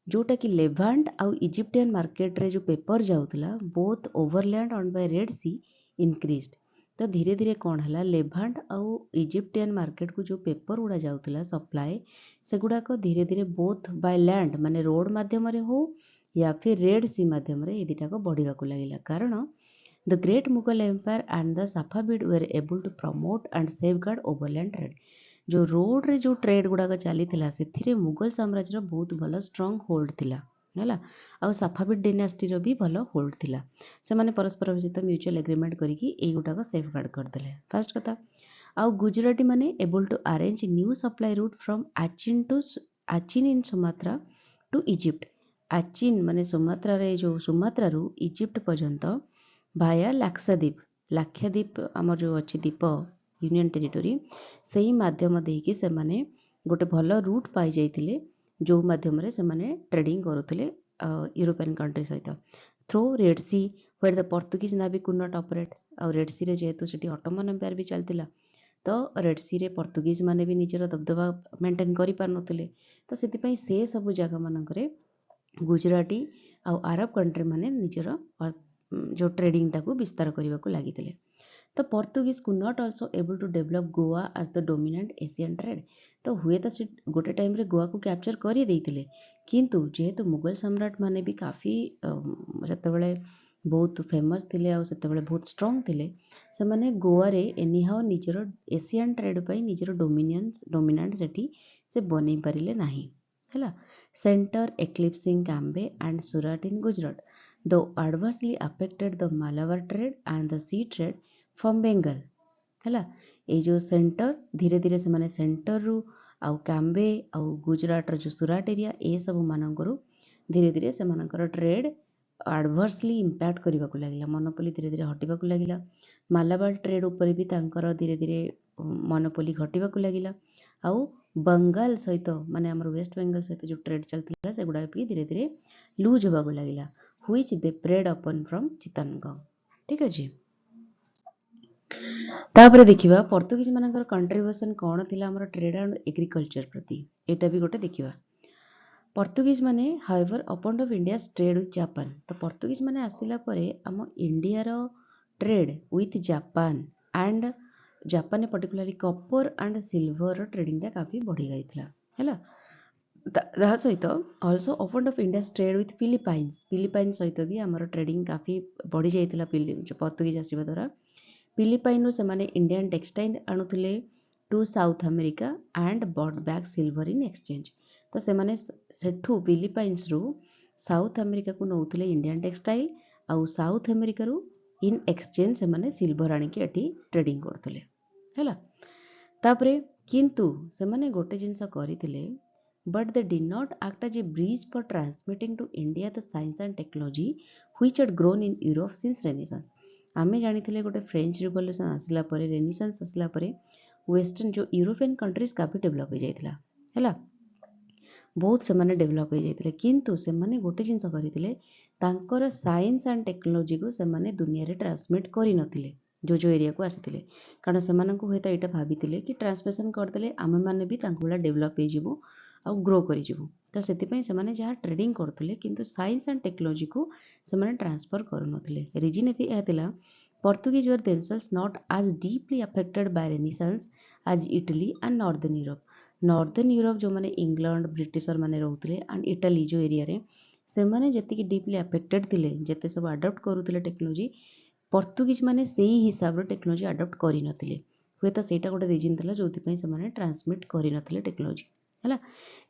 जोटा कि लेभांट आउ इजिप्टियन मार्केट रे जो पेपर जाऊला both overland on by red sea increased. तो धीरे धीरे कौन है लेभांट आउ इजिप्टियन मार्केट को जो पेपर गुड़ा जाऊला सप्लाए से गुड़ाक धीरे धीरे बोथ बाय लैंड माने रोड मध्यम हो या फिर रेड सी मध्यम ये दुटाक बढ़ा लगे कारण the great Mughal empire and the Safavid were able to promote and safeguard overland trade. जो रोड रे जो ट्रेड गुड़ाक चली से मुगल साम्राज्य बहुत भल स्ट्रंग होल्ड थिला है आउ साफाविड डिनास्टी भी भल होल्ड थिला। से माने परस्पर सहित म्यूचुअल एग्रीमेंट करके गुटाक सेफगार्ड करदे। फास्ट कथा आउ गुजराती माने able to arrange new supply route from Achin in Sumatra to Egypt. Achin माने सुमात्रा रे जो सुमात्रा रू इजिप्ट पर्यंत भाया लाक्षाद्वीप आमर जो अच्छी द्वीप यूनियन टेरिटोरी से ही माध्यम देकी से माने गोटे भल रूट पाई जाइतिले जो माध्यम रे से माने ट्रेडिंग करुथिले यूरोपियन कंट्री सहित through Red Sea where the Portuguese navy could not operate. और रेड सी रे जेहेतु सेठी ऑटोमन एम्पायर भी चलतिला तो रेड सी रे पोर्तुगीज माने भी निजर दबदबा मेंटेन करि पार नथिले। तो सेति पई से सब जगह मानकरे गुजराती आउ अरब कंट्री माने निजर जो ट्रेडिंग टाको विस्तार करने को लगी। तो Portuguese could not also able to develop Goa as the dominant Asian trade. तो हुए तो से गोटे टाइम रे गोवा को कैप्चर कर देते किंतु जेहेतु मुगल सम्राट माने भी काफ़ी से बहुत फेमस थिले आउ से बहुत स्ट्रंग थिले से माने गोवा रे एनीहाउ निजर एशियन ट्रेड पाई निजर डोमिनेंट सेठी से बनै पारिले नाही हैला। Centre eclipsing Cambay and Surat in Gujarat though adversely affected the Malabar trade and the sea trade from Bengal है ये जो सेंटर धीरे धीरे से माने सेंटर रु आउ काम्बे आउ गुजरात जो सूरत एरिया ए सब मानकर धीरे धीरे से मानकर ट्रेड एडवर्सली इंपैक्ट करने को लगिला मोनोपोली धीरे धीरे हटिबा को लगिला। मालाबार ट्रेड ऊपर भी तांकर धीरे धीरे मोनोपोली घटिबा को लगिला आउ बंगाल सहित माने हमर वेस्ट बेंगल सहित जो ट्रेड चलता से गुड़ा भी धीरे धीरे लूज होगा को लगिला which they preyed upon from चितनगंग। ठीक अछि तापर देखिबा पोर्तुगीज मानकर कंट्रीब्यूशन कौन थिला हमर ट्रेड एंड एग्रीकल्चर प्रति एटा भी गोटे देखिबा। पोर्तुगीज माने however upon of India trade with Japan. तो पोर्तुगीज माने आसिला परे हम इंडिया रो trade with Japan and Japan particularly copper and silver trading टा काफी बढ़ी गईथला हैला। ता सहित also open of India trade with Philippines सहित भी आमर ट्रेडिंग काफी बढ़ी जाइतिला पोर्तुगीज आसीबा द्वारा। फिलिपाइन रो से माने इंडियन टेक्सटाइल आणुथिले to South America and bought back silver in exchange. तो से माने सेठू फिलिपाइन्स रो साउथ अमेरिका को नौथिले इंडियन टेक्सटाइल आउ साउथ अमेरिका रो इन एक्सचेंज से माने सिल्वर आनिके एठी ट्रेडिंग करथले हैला। तापरे किंतु से माने गोटे जिंस करिथिले but they did not act as a bridge for transmitting to India the science and technology which had grown in Europe since Renaissance। आमे जानिथिले गोटे फ्रेंच रिवोल्यूशन आसला परे रेनेसांस आसला परे वेस्टर्न जो यूरोपियन कंट्रीज काफी डेवलप हो जाइतिला हैला बहुत से माने डेवलप हो जाइतिले किंतु से माने गोटे जिंस करिथिले तांकर साइंस एंड टेक्नोलॉजी को से माने दुनिया रे ट्रांसमिट करि नथिले जो एरिया को आसिथिले कारण से मानन को होता एटा भाबिथिले कि ट्रांसमिशन करदेले आमे माने भी तांकुला डेवलप हो जिवो आ ग्रो करिजिवो। तो सेतिपई से माने जहाँ ट्रेडिंग करथले किंतु साइंस एंड टेक्नोलॉजी को से माने ट्रांसफर करनथले। रीजन एति एतिला Portuguese were themselves not as deeply affected by renaissance as Italy and northern Europe. Northern Europe जो माने इंग्लैंड ब्रिटिशर माने रहउतले एंड इटली जो एरिया रे से माने जति डीपली अफेक्टेड थिले जते सब अडॉप्ट करूतले टेक्नोलॉजी पोर्तुगीज माने सेही हिसाब रो टेक्नोलॉजी अडॉप्ट करि नथिले हुए तो सेटा गोटे रीजन थिला जोथि पई से माने ट्रांसमिट करि नथिले टेक्नोलॉजी है।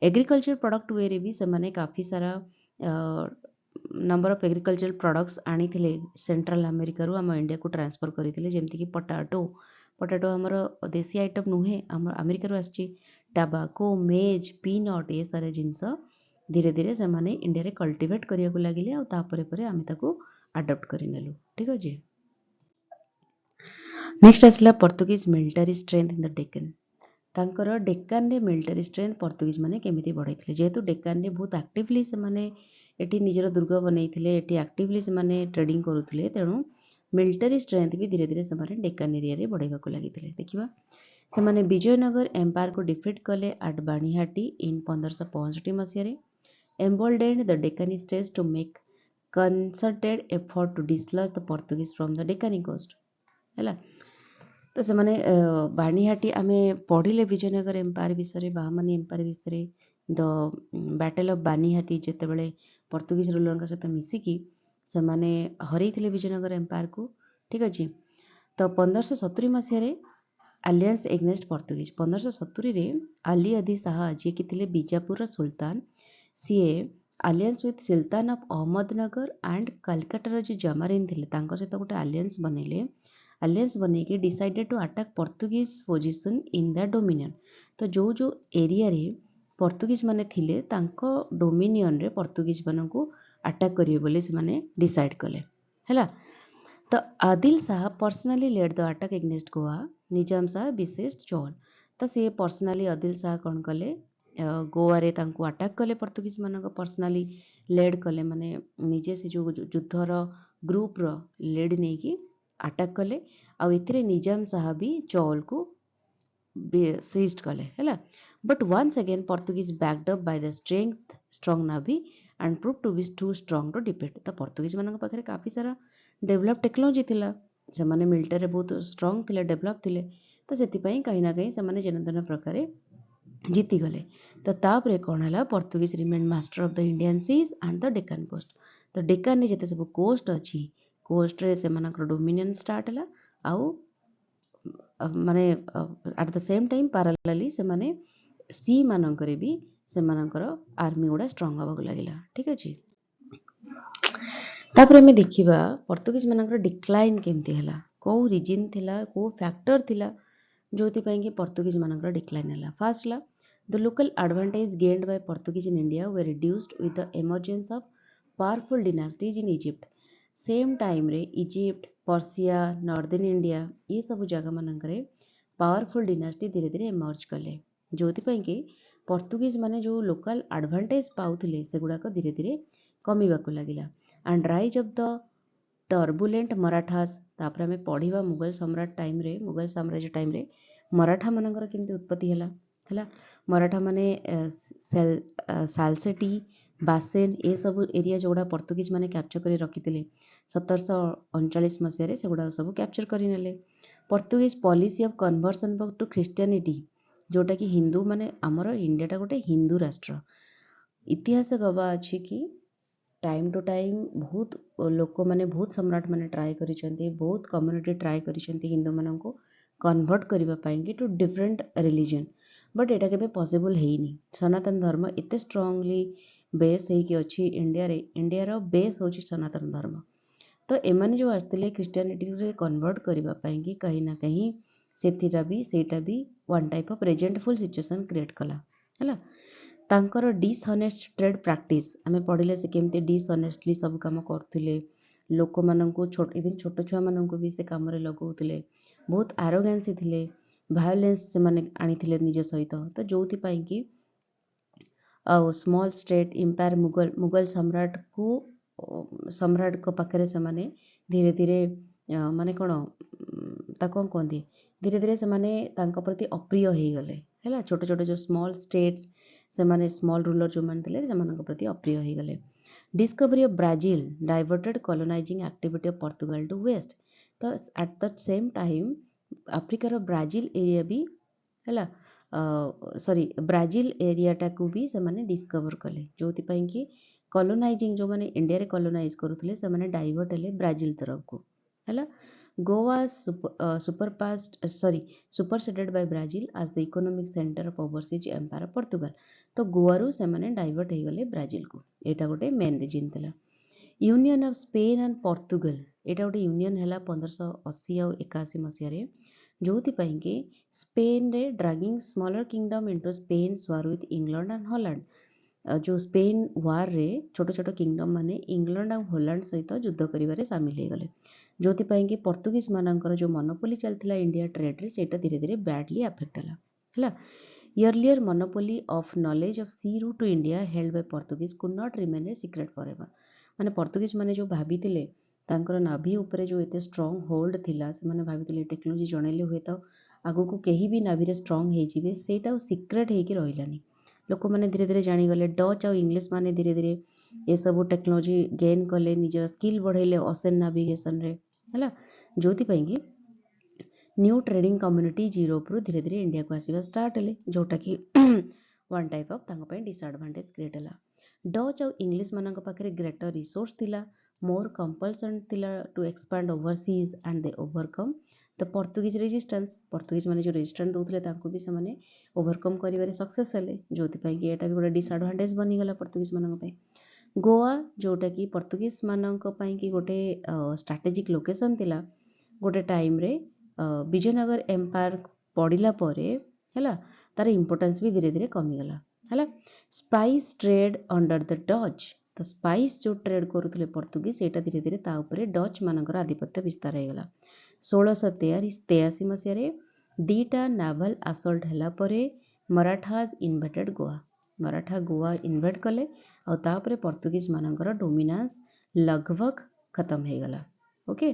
एग्रीकल्चर प्रोडक्ट वे भी से काफ़ी सारा नंबर ऑफ एग्रीकल्चर प्रोडक्ट्स आनी सेंट्रल अमेरिका रू आम इंडिया को ट्रांसफर करते जमीक पटाटो पोटाटो आमर देसी आइटम नुहे आम अमेरिकार आसी टाबाको मेज पीनट ये सारे जिनस धीरे धीरे से इंडिया कल्टिवेट करने को लगे और आम आडप्ट करनेलु ठीक अच्छे। नेक्स्ट आसला Portuguese military strength in the Deccan तांकर डेक्कन रे मिलिटारी स्ट्रेंथ पोर्तुगीज माने केमिति बढ़ाइथिले जेहेतु डेक्कन रे बहुत एक्टिवली से माने एठी निजर दुर्ग बनैथिले एठी एक्टिवली से माने ट्रेडिंग करुथिले तेणु मिलिटारी स्ट्रेंथ भी धीरे धीरे से माने डेक्कन एरिया रे बढ़ाइबाको लागिथिले। देखिबा से माने विजयनगर एम्पायर को डिफीट कले एट बाणीहाटी इन 1565 मसीह रे emboldened the Deccani states to make concerted effort to dislodge the Portuguese from the Deccani coast हैला। तो से माने बाणीहाटी आमे पढ़िले विजयनगर एम्पायर विषय बाहमानी एम्पायर विषय द बैटल ऑफ बाणीहाटी जेतेबेले पोर्तुगीज रूलर सहित मिसिकी से माने हरैथिले विजयनगर एम्पायर को ठीक अच्छे। तो 1570 मसीह आलियंस एग्नेस्ट पोर्तुगीज 1570 रे अली अदी शाह जी कि थिले बीजापुर सुल्तान सीए alliance with sultan of Ahmednagar and कलकत्तार जो जमारीन थिले तांको सहित गोटे आलियंस बनैले आलियंस बनैकी decided to attack Portuguese position in the dominion. तो जो जो एरिया रे पोर्तुगीज माने थिले तांको डोमिनियन रे पोर्तुगीज मानकू अटैक करिवे बोली से माने डिसाइड कले हैला। तो Adil Shah personally led the attack against Goa Nizam Shah विशेष चौल तो सी पर्सनाली आदिल शाह कौन कले गोवा रे तांको अटैक कले पोर्तुगीज मानक पर्सनाली लेड कले माने निजे से जो युद्धर ग्रुप रो लेड नहीं की अटैक कले आउ एथिरे निजाम शाह भी चौल को सीज्ड कले हैला। But once again Portuguese backed up by the strong navy and prove to be too strong to defeat. तो पोर्तुगीज मानक पाखरे काफी सारा डेवलप टेक्नोलोजी थिला से माने मिलिटरी बहुत स्ट्रॉन्ग थिले डेवलप थिले तो सेति पई कहीं ना कहीं से माने जनतन प्रकार जीती गले। तो तापरे कौन है Portuguese remain master of the Indian seas and the Deccan coast. तो डेक्कन जिते सब कोस्ट अच्छी कोस्ट रे से मानकर डोमिनियन स्टार्ट है आउ माने eight the same time parallelly से माने सी मानकर भी से मानकर आर्मी गुड़ा स्ट्रॉन्ग हवा लगिला ठीक अच्छे। तापर हमें देखिबा पोर्तुगीज मानकर डिक्लाइन केमती हैला को रीजन थिला को फैक्टर थिला जोथि पई कि पोर्तुगीज मानकर डिक्लाइन हैला। फर्स्ट ला the local advantage gained by Portuguese in India were reduced with the emergence of powerful dynasties in Egypt same time रे इजिप्ट पर्सिया नॉर्दर्न इंडिया ये सब जगह मानकर पावरफुल डिनास्टी धीरे धीरे इमर्ज कले जोथि पई कि पोर्तुगीज माने जो लोकल एडवांटेज पाउथिले सेगुडाक धीरे धीरे कमीबाको लागिला and rise of the turbulent Marathas. तापर हमें पढ़िबा मुगल सम्राट टाइम रे मुगल साम्राज्य टाइम रे मराठा मानकर केमती उत्पत्ति हैला मराठा माने सालसेटी बासेन ये सब एरिया जोड़ा पोर्तुगीज माने कैप्चर कर रखी 1739 मसीह से गुड़ा सब कैप्चर करने Portuguese policy of conversion to Christianity जोटा कि हिंदू माने आमर इंडियाटा गोटे हिंदू राष्ट्र इतिहास गवा अच्छी कि टाइम टू टाइम बहुत लोक मैंने बहुत सम्राट मैंने ट्राए करिसेंती बहुत कम्युनिटी ट्राए करिसेंती हिंदू मानन को कन्वर्ट करबा पई कि टू डिफरेंट रिलीजन बट एटा केबे पॉसिबल हेइनी। सनातन धर्म एते स्ट्रांगली बेस हेकि अछि इंडिया रो बेस होछि सनातन धर्म। तो एमाने जो आसथिले क्रिश्चियनिटी रे कन्वर्ट करबा पई कि कहीं ना कहीं सेटा भी one type of resentful situation create कला हैला। तांकर डिसऑनेस्ट ट्रेड प्रैक्टिस आमे पढ़िले से केमती डिसऑनेस्टली सब काम करथिले लोक माननको इवन छोट छुआ माननको भी से काम रे लगाउथिले बहुत एरोगेंसी थिले वायलेंस से माने आनिथिले निज सहित। तो जोथि पई कि स्मॉल स्टेट एम्पायर मुगल सम्राट को पाखरे से माने धीरे धीरे माने कोन ताको कहंती धीरे धीरे से माने तांको प्रति अप्रिय हेई गले हैला। छोट छोट जो स्मॉल स्टेट्स से माने स्मॉल रूलर जो मान थिले से मानक प्रति अप्रिय हेई गले। Discovery of Brazil diverted colonising activity of Portugal to west. तो एट द सेम टाइम अफ्रिकार ब्राजील एरिया भी हैला सॉरी ब्राजील एरियाटा को भी से माने डिस्कवर कले जोथि पई कि कॉलोनाइजिंग जो माने इंडिया रे कॉलोनाइज करूथले से माने डाइवर्ट हेले ब्राजील तरफ को हैला। Goa superseded by Brazil as the economic centre of overseas empire of Portugal. तो गोवा रू से माने डाइवर्ट हे गले ब्राजील को एटा गोटे मेन रीजन थिला। Union of Spain and Portugal एटा गोटे यूनियन हैला 1580 और 81 मसिया रे जोथिपाई कि स्पेन रे dragging smaller kingdom into Spain's war with England and Holland जो स्पेन वार रे छोट छोट किंगडम माने इंग्लैंड और हॉलैंड सहित युद्ध करिवारे सामिल हो गले जोथिपाई कि पोर्तुगीज मानकर जो मोनोपोली चलता इंडिया ट्रेड रे सेटा धीरे धीरे बैडली अफेक्ट हला Earlier monopoly of knowledge of sea route to India held by Portuguese could not remain a secret forever. माने पोर्तुगीज माने जो भाबीतिले तांकर नाभी उपरे जो एते स्ट्रांग होल्ड थिला से माने भाबीतिले टेक्नोलॉजी जणेले हुए तो आगु को केही भी नाभी रे स्ट्रांग हे जिवे सेटा सीक्रेट हे कि रहिलानी लोक माने धीरे धीरे जानी गले डच और इंग्लिश माने धीरे धीरे ये सब टेक्नोलॉजी गेन कले निजर स्किल बढ़ेले ओशन नाविगेशन रे हला जोति पाएंगे न्यू ट्रेडिंग कम्युनिटी यूरोप रु धीरे धीरे इंडिया को आसवा स्टार्ट हेले जोटा कि वन टाइप ऑफ तांको पय डिसएडवांटेज क्रिएट हला डच और इंग्लिश मानक पाखरे ग्रेटर रिसोर्स थिला मोर कंपल्सन थिला to expand overseas and they overcome the Portuguese resistance Portuguese माने जो रेजिस्टेंस दोथले तांको भी से माने ओवरकम करिवारे सक्सेस हेले जोति पय कि एटा भी गोटे डिसएडवांटेज बनी गला पोर्तुगीज मानक पय गोवा जोटा कि पोर्तुगीज मानक पय कि गोटे स्ट्रेटेजिक लोकेशन थिला गोटे टाइम रे विजयनगर एम्पायर पड़िला परे हैला तार इंपोर्टेंस भी धीरे धीरे कमीगला हैला spice trade under the Dutch तो स्पाइस जो ट्रेड करुले पोर्तुगीज सेटा धीरे धीरे ता उपरे डच मानकर आधिपत्य विस्तार होगला 1683 मसीह दीटा नावल असल्ट हैला परे Marathas inverted Goa Maratha Goa InvIT कले और तापरे पोर्तुगीज मानकर डोमिनेंस लगभग खत्म होगला ओके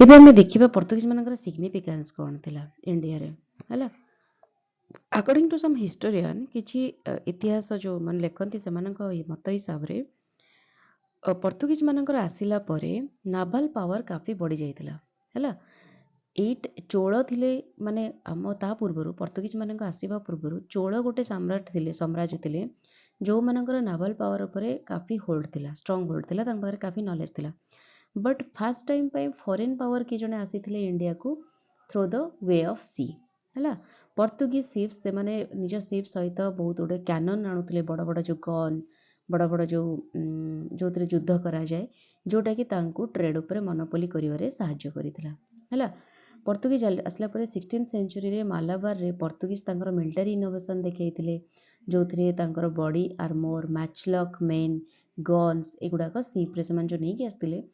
ଏବେ ଆମେ ଦେଖିବା पोर्तुगीज मानकर सिग्निफिकेंस कौन थिला इंडिया रे हैला अकॉर्डिंग टू सम हिस्टोरियन किछि इतिहास जो मन लेखन्ति से मानक मत हिसाब रे पोर्तुगीज मानकर आसिला परे नावल पावर काफी बढ़ी जाइतिला हैला एट चोल थिले माने आम ता पूर्वरु पोर्तुगीज मानक आसीबा पूर्वरु चोल गोटे सम्राट थिले साम्राज्य थिले जो मानकर नावल पावर उपरे काफी होल्ड थिला स्ट्रांग होल्ड थिला तांक पाखरे काफी नॉलेज थिला बट फास्ट टाइम पे फॉरेन पावर किए जने आसी इंडिया को थ्रू द वे ऑफ सी है पोर्तुगीज शिप्स से माने निज शिप सहित बहुत गुटे कैनन आणुले बड़ बड़ जो गन बड़ बड़ जो जो युद्ध करा जाए जोटा कि तांको ट्रेड उपरे मोनोपोली करिवारे सहाय्य करितला हैला पोर्तुगीज आसला परे 16th सेंचुरी रे मालाबार रे पोर्तुगीज तांकर मिलिटरी इनोवेशन देखैतिले जोथिरे तांकर body armour matchlock men guns एगुडाक शिप रे समान जो नहीं आसतिले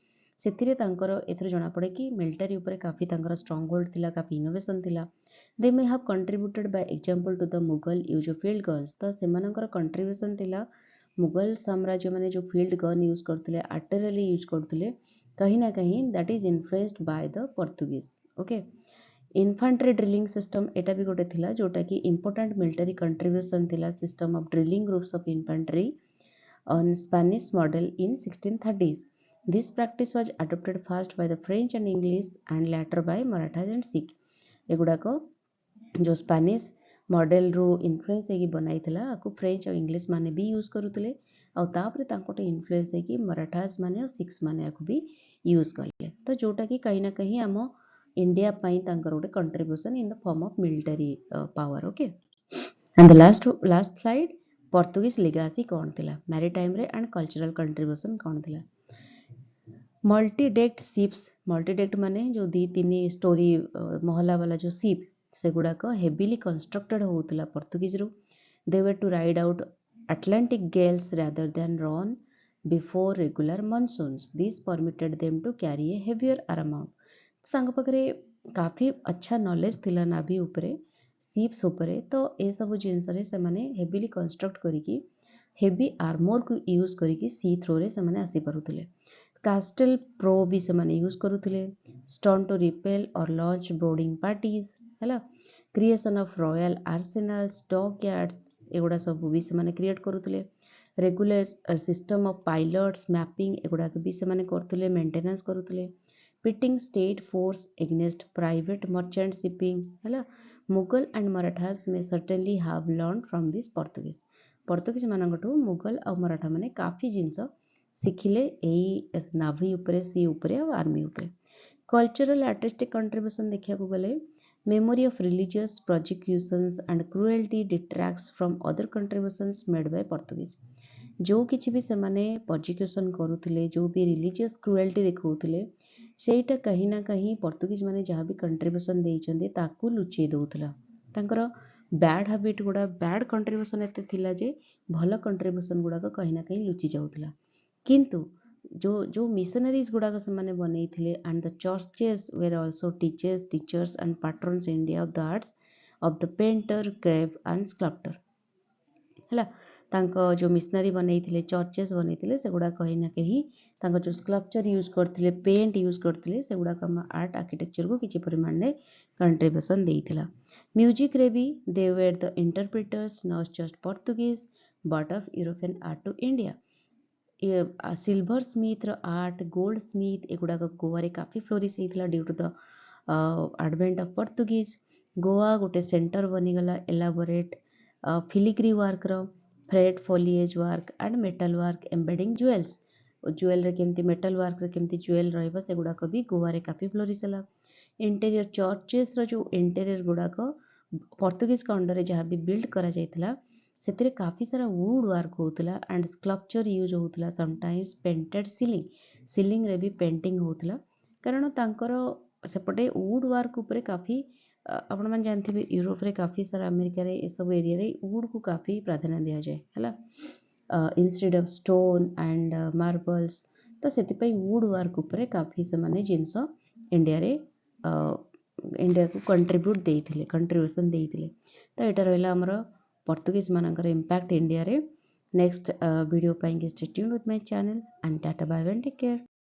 ସେଥିରେ ତାଙ୍କର ଏଥିରୁ ଜଣାପଡ଼େ କି ମିଲିଟାରୀ ଉପରେ କାଫି ତାଙ୍କର ଷ୍ଟ୍ରଙ୍ଗ ହୋଲ୍ଡ ଥିଲା କାଫି ଇନୋଭେସନ୍ ଥିଲା they may have contributed by example to the Mughal use of field guns ତ ସେମାନଙ୍କର କଣ୍ଟ୍ରିବ୍ୟୁସନ୍ ଥିଲା ମୁଗଲ ସାମ୍ରାଜ୍ୟ ମାନେ ଯେଉଁ ଫିଲ୍ଡ ଗନ୍ ୟୁଜ୍ କରୁଥିଲେ ଆର୍ଟିଲରୀ ୟୁଜ୍ କରୁଥିଲେ कहीं ना कहीं that is influenced by the Portuguese okay infantry drilling system एटा भी गोटे थिला जोटा कि इंपोर्टेंट मिलिटरी कंट्रीब्यूशन थिला system of drilling groups of infantry on Spanish model in 1630s. This practice was adopted first by the French and English and later by Marathas and Sikh. एगुड़ाक जो Spanish model रू influence होगी बनाई आपको French और English माने भी use करुले आउे तांकोटे influence होगी मराठास माने और सिक्स माने आपको भी यूज कले तो जोटा कि कहीं ना कहीं आम इंडिया गोटे contribution in the form of military power okay and the last slide Portuguese legacy कौन थिला मैरीटाइम रे एंड कल्चरल कंट्रीब्यूशन कौन थिला मल्टीडेक्ट शिप्स मल्टीडेक्ट माने जो दी तीन स्टोरी महला वाला जो शिप से गुड़ाक हेविली कंस्ट्रक्टेड होता पोर्तुगीज रु they were to ride out Atlantic gales rather than run before regular monsoons this permitted them to carry a heavier amount पाखे काफी अच्छा नॉलेज थिला नाभी उपरे शिप्स उपरे तो ए सब जिनस से माने हेविली कंस्ट्रक्ट करिकी हेवी आर्मर को यूज करिकी सी थ्रो रे से माने आसी पारुथिले कास्टल प्रो भी से माने यूज करुथिले स्टोन टू रिपेल और लॉन्च बोर्डिंग पार्टीज हैला creation of royal arsenals dockyards एगुड़ा सब भी से माने क्रिएट करुथिले regular system of pilots mapping एगुड़ा भी से माने करथिले मेंटेनेंस करुथिले pitting state force against private merchant shipping हैला मुगल एंड मराठास में certainly have learned from this portuguese मानकठू Mughal और मराठा माने काफी जिनस शिखिले एई नाभी उपरे सी उपरे और आर्मी उपरे कल्चरल आर्टिस्टिक कंट्रीब्यूशन देखा गले memory of religious prosecutions and cruelty detracts from other contributions made by portuguese जो किछि भी से माने प्रोसिक्यूशन करुथिले जो भी रिलीजियस क्रुएल्टी देखौथिले ସେଇଟା कहीं ना कहीं पर्तुगीज मैंने जहाँ भी कंट्रीब्यूशन देइचंदी ताकू लुचेई दउथला तांकर बैड हैबिट गुड़ा बैड कंट्रीब्यूशन एते थिला जे भल कंट्रीब्यूशन गुड़ाक कहीं ना कहीं लुचि जाउथला किंतु जो जो मिशनरीज गुड़ाक से बनै and the churches were also teachers and patrons India of the arts of the painter grave and sculptor है जो मिशनरी बनई चर्चेस बनई से गुड़ा कहीं ना कहीं जो स्कल्पचर यूज करते पेंट यूज करते से गुड़ाक आर्ट आर्किटेक्चर को किसी परिमाण में कंट्रीब्यूशन देइथिला म्यूजिक रे भी they were the interpreters not just Portuguese but of European art to India silversmith art goldsmith एगुड़ाक गोवा काफी फ्लोरिश होता due to the advent of Portuguese Goa गोटे सेंटर बनीगला elaborate filigree work fret foliage work and metal work embedding jewels jewel केमती metal work केमती jewel रही गुड़ाक भी गोवा काफी फ्लोरिश है इंटेरियर चर्चेस जो इंटेरियर गुड़ाक पर्तुगीज अंडर जहाँ भी बिल्ड करा जाइथिला से काफी सारा वुड वर्क होता एंड स्कल्पचर यूज होता समटाइम्स पेंटेड सीलिंग रे भी पेंटिंग होता कारण तांकर सेपटे वुड वर्क उपरे काफी आपण मैंने जानते हैं यूरोप रे काफी सारा अमेरिका रे सब एरिया रे वुड को काफी प्राधान्य दिया जाए है instead of stone and marbles तो से वुड वर्क उपरे काफी से माने जिनस इंडिया रे इंडिया को कंट्रीब्यूशन देइथिले तो एटा रहला हमर पर्तुगीज मानकर इम्पैक्ट इंडिया रे नेक्स्ट वीडियो पाएंगे stay tuned with my channel and tata bye bye take care.